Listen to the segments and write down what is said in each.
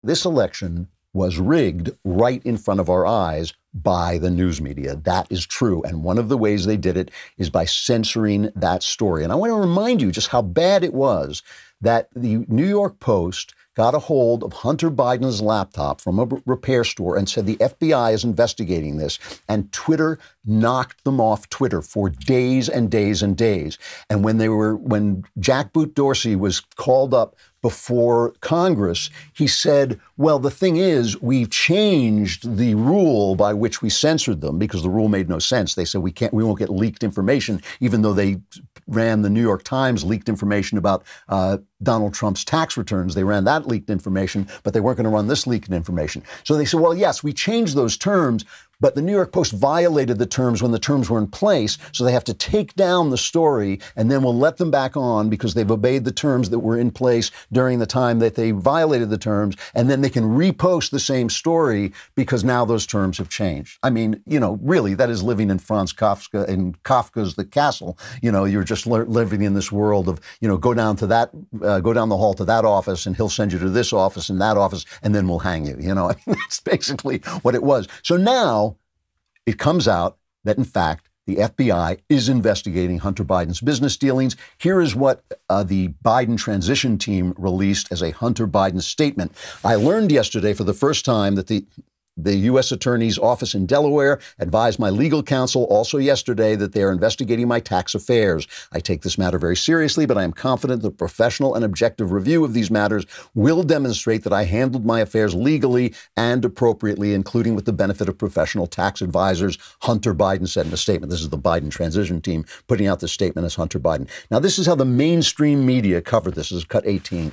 this election was rigged right in front of our eyes by the news media. That is true. And one of the ways they did it is by censoring that story. And I want to remind you just how bad it was that the New York Post got a hold of Hunter Biden's laptop from a repair store and said the FBI is investigating this. And Twitter knocked them off Twitter for days and days and days. And when Jack Boot Dorsey was called up before Congress, he said, well, the thing is, we've changed the rule by which we censored them because the rule made no sense. They said we won't get leaked information, even though they ran the New York Times leaked information about Donald Trump's tax returns. They ran that leaked information, but they weren't going to run this leaked information. So they said, well, yes, we changed those terms, but the New York Post violated the terms when the terms were in place, so they have to take down the story, and then we'll let them back on because they've obeyed the terms that were in place during the time that they violated the terms, and then they can repost the same story because now those terms have changed. I mean, really, that is living in Franz Kafka in Kafka's The Castle. You're just living in this world of, go down the hall to that office, and he'll send you to this office and that office, and then we'll hang you. That's basically what it was. So now it comes out that, in fact, the FBI is investigating Hunter Biden's business dealings. Here is what the Biden transition team released as a Hunter Biden statement. I learned yesterday for the first time that the U.S. Attorney's Office in Delaware advised my legal counsel also yesterday that they are investigating my tax affairs. I take this matter very seriously, but I am confident the professional and objective review of these matters will demonstrate that I handled my affairs legally and appropriately, including with the benefit of professional tax advisors, Hunter Biden said in a statement. This is the Biden transition team putting out this statement as Hunter Biden. Now, this is how the mainstream media covered this. This is cut 18.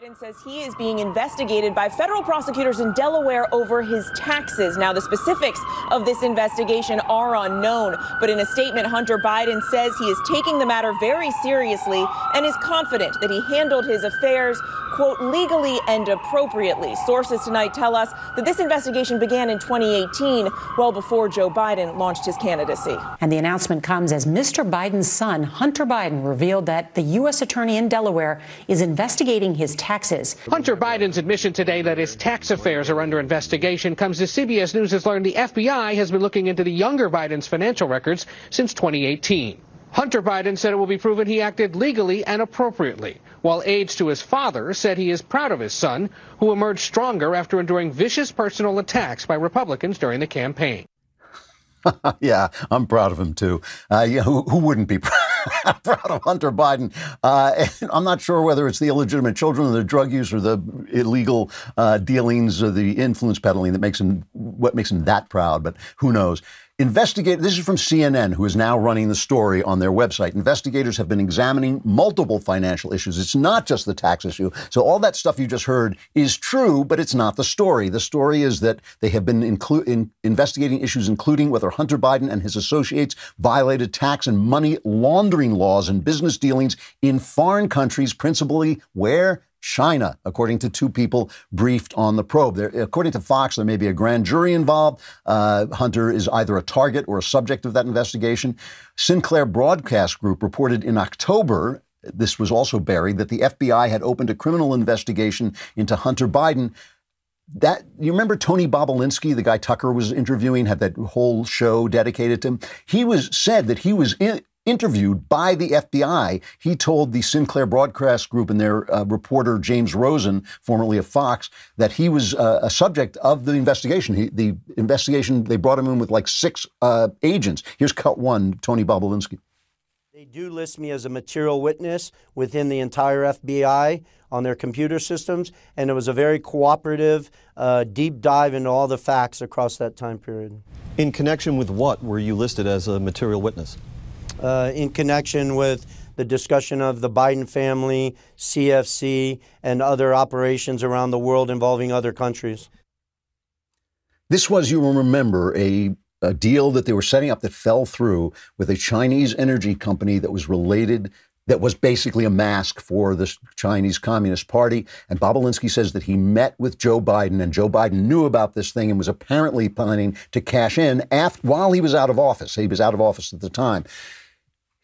Biden says he is being investigated by federal prosecutors in Delaware over his taxes. Now, the specifics of this investigation are unknown, but in a statement, Hunter Biden says he is taking the matter very seriously and is confident that he handled his affairs, quote, legally and appropriately. Sources tonight tell us that this investigation began in 2018, well before Joe Biden launched his candidacy. And the announcement comes as Mr. Biden's son, Hunter Biden, revealed that the U.S. attorney in Delaware is investigating his taxes. Hunter Biden's admission today that his tax affairs are under investigation comes as CBS News has learned the FBI has been looking into the younger Biden's financial records since 2018. Hunter Biden said it will be proven he acted legally and appropriately, while aides to his father said he is proud of his son, who emerged stronger after enduring vicious personal attacks by Republicans during the campaign. Yeah, I'm proud of him, too. Who wouldn't be proud of Hunter Biden? I'm not sure whether it's the illegitimate children or the drug use or the illegal dealings or the influence peddling that makes him that proud, but who knows? This is from CNN, who is now running the story on their website. Investigators have been examining multiple financial issues. It's not just the tax issue. So all that stuff you just heard is true, but it's not the story. The story is that they have been investigating issues, including whether Hunter Biden and his associates violated tax and money laundering laws and business dealings in foreign countries, principally where? China, according to two people briefed on the probe. According to Fox, there may be a grand jury involved. Hunter is either a target or a subject of that investigation. Sinclair Broadcast Group reported in October, this was also buried, that the FBI had opened a criminal investigation into Hunter Biden. You remember Tony Bobulinski, the guy Tucker was interviewing, had that whole show dedicated to him? Said that he was interviewed by the FBI. He told the Sinclair Broadcast Group and their reporter James Rosen, formerly of Fox, that he was a subject of the investigation. The investigation, they brought him in with like 6 agents. Here's cut 1, Tony Bobulinski. They do list me as a material witness within the entire FBI on their computer systems, and it was a very cooperative, deep dive into all the facts across that time period. In connection with what were you listed as a material witness? In connection with the discussion of the Biden family, CFC, and other operations around the world involving other countries. This was, you will remember, a deal that they were setting up that fell through with a Chinese energy company that was related, that was basically a mask for the Chinese Communist Party. And Bobulinski says that he met with Joe Biden, and Joe Biden knew about this thing and was apparently planning to cash in while he was out of office. He was out of office at the time.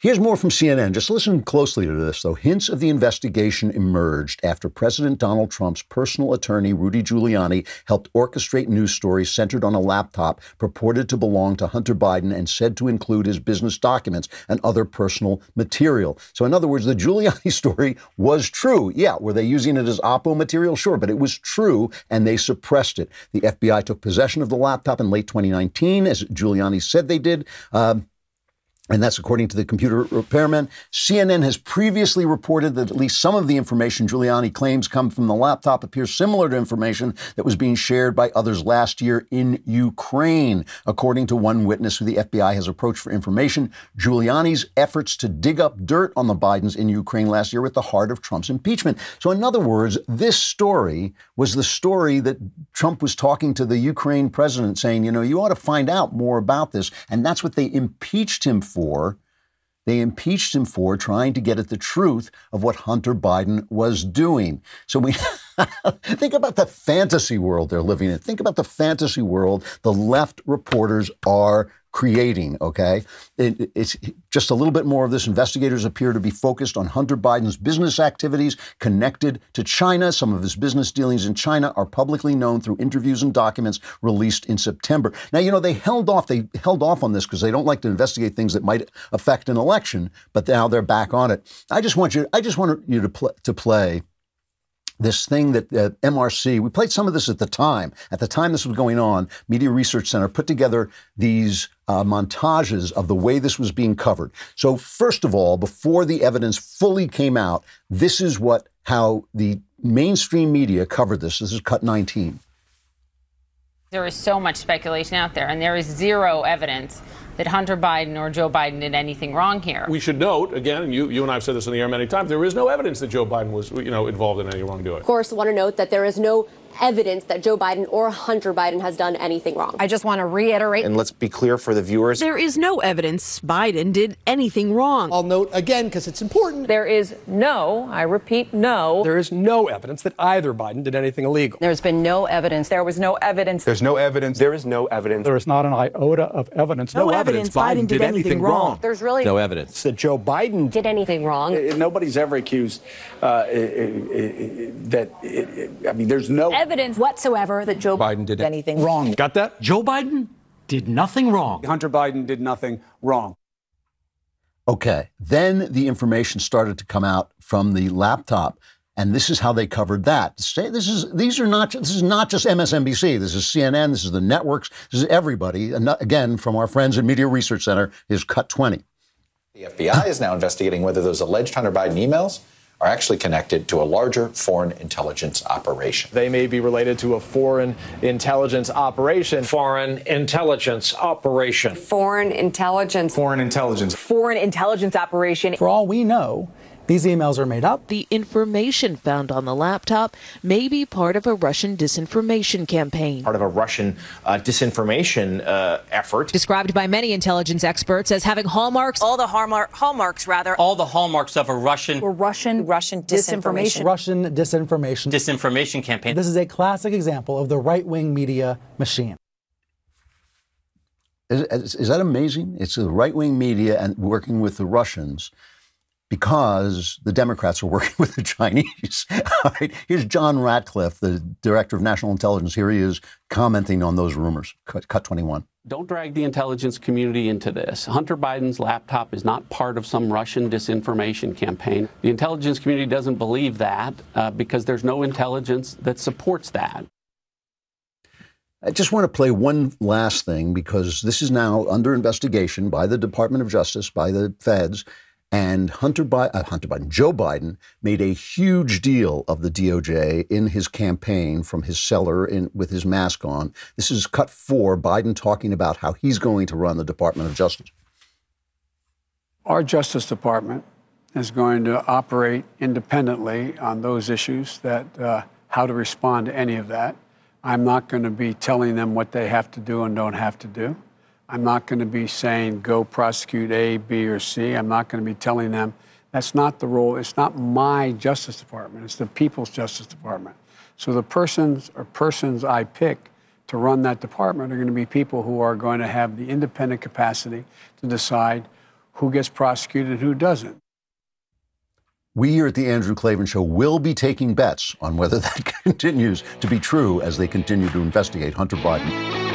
Here's more from CNN. Just listen closely to this, though. Hints of the investigation emerged after President Donald Trump's personal attorney, Rudy Giuliani, helped orchestrate news stories centered on a laptop purported to belong to Hunter Biden and said to include his business documents and other personal material. So, in other words, the Giuliani story was true. Yeah, were they using it as Oppo material? Sure, but it was true, and they suppressed it. The FBI took possession of the laptop in late 2019, as Giuliani said they did. And that's according to the computer repairman. CNN has previously reported that at least some of the information Giuliani claims come from the laptop appears similar to information that was being shared by others last year in Ukraine. According to one witness who the FBI has approached for information, Giuliani's efforts to dig up dirt on the Bidens in Ukraine last year were at the heart of Trump's impeachment. So in other words, this story was the story that Trump was talking to the Ukraine president saying, you know, you ought to find out more about this. And that's what they impeached him for. They impeached him for trying to get at the truth of what Hunter Biden was doing. So we think about the fantasy world they're living in. Think about the fantasy world the left reporters are creating, okay? It's just a little bit more of this. Investigators appear to be focused on Hunter Biden's business activities connected to China. Some of his business dealings in China are publicly known through interviews and documents released in September. Now, you know, they held off on this because they don't like to investigate things that might affect an election, but now they're back on it. I just want you to play this thing that MRC, we played some of this at the time. At the time this was going on, Media Research Center put together these montages of the way this was being covered. So first of all, before the evidence fully came out, this is how the mainstream media covered this. This is cut 19. There is so much speculation out there, and there is zero evidence that Hunter Biden or Joe Biden did anything wrong here. We should note, again, and you and I have said this in the air many times, there is no evidence that Joe Biden was, involved in any wrongdoing. Of course, I want to note that there is no evidence that Joe Biden or Hunter Biden has done anything wrong. I just want to reiterate. And let's be clear for the viewers. There is no evidence Biden did anything wrong. I'll note again, because it's important. There is no, I repeat, no. There is no evidence that either Biden did anything illegal. There's been no evidence. There was no evidence. There's no evidence. There is no evidence. There is not an iota of evidence. No evidence Biden did anything wrong. There's really no evidence that Joe Biden did anything wrong. Nobody's ever accused there's no evidence whatsoever that Joe Biden did anything wrong. Got that? Joe Biden did nothing wrong. Hunter Biden did nothing wrong. Okay, then the information started to come out from the laptop, and this is how they covered that. This is not just MSNBC. This is CNN. This is the networks. This is everybody. And again, from our friends at Media Research Center, is cut 20. The FBI is now investigating whether those alleged Hunter Biden emails are actually connected to a larger foreign intelligence operation. They may be related to a foreign intelligence operation. Foreign intelligence operation. Foreign intelligence. Foreign intelligence. Foreign intelligence operation. For all we know, these emails are made up. The information found on the laptop may be part of a Russian disinformation campaign. Part of a Russian disinformation effort. Described by many intelligence experts as having hallmarks. All the hallmarks of a Russian disinformation. Russian disinformation campaign. This is a classic example of the right-wing media machine. Is that amazing? It's the right-wing media and working with the Russians, because the Democrats are working with the Chinese. All right, here's John Ratcliffe, the director of national intelligence. Here he is commenting on those rumors. Cut 21. Don't drag the intelligence community into this. Hunter Biden's laptop is not part of some Russian disinformation campaign. The intelligence community doesn't believe that because there's no intelligence that supports that. I just want to play one last thing, because this is now under investigation by the Department of Justice, by the feds. And Joe Biden made a huge deal of the DOJ in his campaign from his cellar with his mask on. This is cut 4, Biden talking about how he's going to run the Department of Justice. Our Justice Department is going to operate independently on those issues, that how to respond to any of that. I'm not going to be telling them what they have to do and don't have to do. I'm not going to be saying, go prosecute A, B, or C. I'm not going to be telling them. That's not the role. It's not my Justice Department. It's the People's Justice Department. So the persons I pick to run that department are going to be people who are going to have the independent capacity to decide who gets prosecuted and who doesn't. We here at the Andrew Klavan Show will be taking bets on whether that continues to be true as they continue to investigate Hunter Biden.